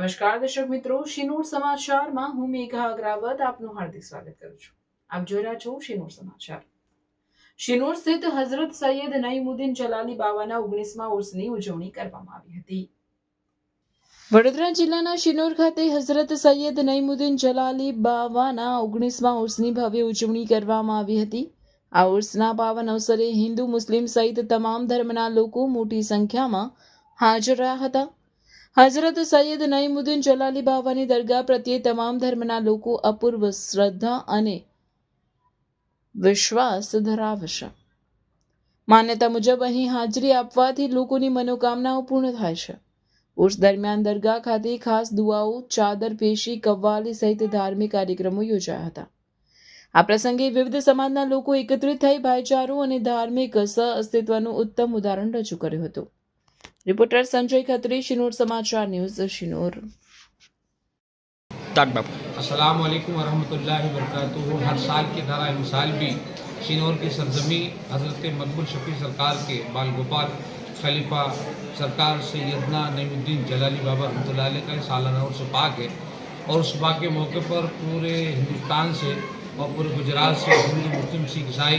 નમસ્કાર દર્શક મિત્રો, શિનોર સમાચારમાં હું મેઘા અગ્રાવત આપનું હાર્દિક સ્વાગત કરું છું. આપ જોઈ રહ્યા છો શિનોર સમાચાર. શિનોર સ્થિત હઝરત સૈયદ નઈમુદ્દીન જલાલી બાવાના 19મા ઉર્સની ઉજવણી કરવામાં આવી હતી. વડોદરા જિલ્લાના શિનોર ખાતે હઝરત સૈયદ નઈમુદ્દીન જલાલી બાવાના 19મા ઉર્સની ભવ્ય ઉજવણી કરવામાં આવી હતી. આ ઉર્સના પાવન અવસરે હિન્દુ મુસ્લિમ સહિત તમામ ધર્મના લોકો મોટી સંખ્યામાં હાજર રહ્યા હતા. હઝરત સૈયદ નઈમુદ્દીન જલાલી બાવાની દરગાહ પ્રત્યે તમામ ધર્મના લોકો અપૂર્વ શ્રદ્ધા અને વિશ્વાસ ધરાવે છે. માન્યતા મુજબ અહીં હાજરી આપવાથી લોકોની મનોકામનાઓ પૂર્ણ થાય છે. ઉર્સ દરમિયાન દરગાહ ખાતે ખાસ દુઆઓ, ચાદર પેશી, કવ્વાલી સહિત ધાર્મિક કાર્યક્રમો યોજાયા હતા. આ પ્રસંગે વિવિધ સમાજના લોકો એકત્રિત થઈ ભાઈચારો અને ધાર્મિક સહઅસ્તિત્વનું ઉત્તમ ઉદાહરણ રજૂ કર્યું હતું. रिपोर्टर संजय खत्री, शिनोर समाचार न्यूज, शिनोर. अस्सलाम वालेकुम वरहमतुल्लाहि वबरकातुहू। हर साल की तरह इस साल भी शिनोर की सरजमी हज़रत मकबूल शफी सरकार के बाल गोपाल खलीफा सरकार सैयदना नईमुद्दीन जलाली बाबा रहमतुल्लाह अलैह का सालाना उर्स पाक है और उस पाक के मौके पर पूरे हिंदुस्तान से और पूरे गुजरात से हिंदू मुस्लिम सिख ईसाई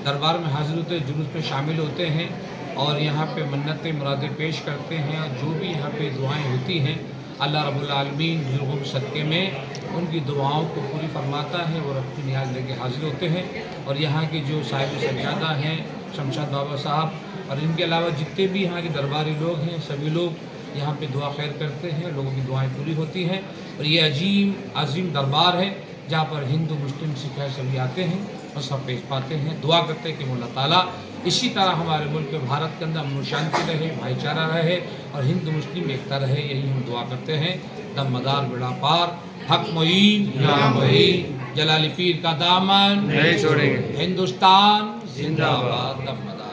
दरबार में हाजिर होते हैं, जुलूस में शामिल होते हैं और यहाँ पे मन्नतें मुरादें पेश करते हैं और जो भी यहाँ पे दुआएं होती हैं अल्लाह रब्बुल आलमीन बुजुर्गों के सदक़े में उनकी दुआओं को पूरी फरमाता है। वो अपनी नियाज लेके हाजिर होते हैं और यहाँ के जो साहिब सज्जादा हैं शमशाद बाबा साहब और इनके अलावा जितने भी यहाँ के दरबारी लोग हैं सभी लोग यहाँ पे दुआ खैर करते हैं, लोगों की दुआएं पूरी होती हैं और ये अजीम दरबार है जहाँ पर हिंदू मुस्लिम सिख सभी आते हैं और सब पेश पाते हैं, दुआ करते हैं कि मौला ताला इसी तरह हमारे मुल्क भारत के अंदर अमन शांति रहे, भाईचारा रहे और हिंदू मुस्लिम एकता रहे, यही हम दुआ करते हैं। दम मदार बेड़ा पार, हक मोईन या मोईन, जलाली पीर का दामन नहीं छोड़ेंगे, हिंदुस्तान जिंदाबाद, दम मदार।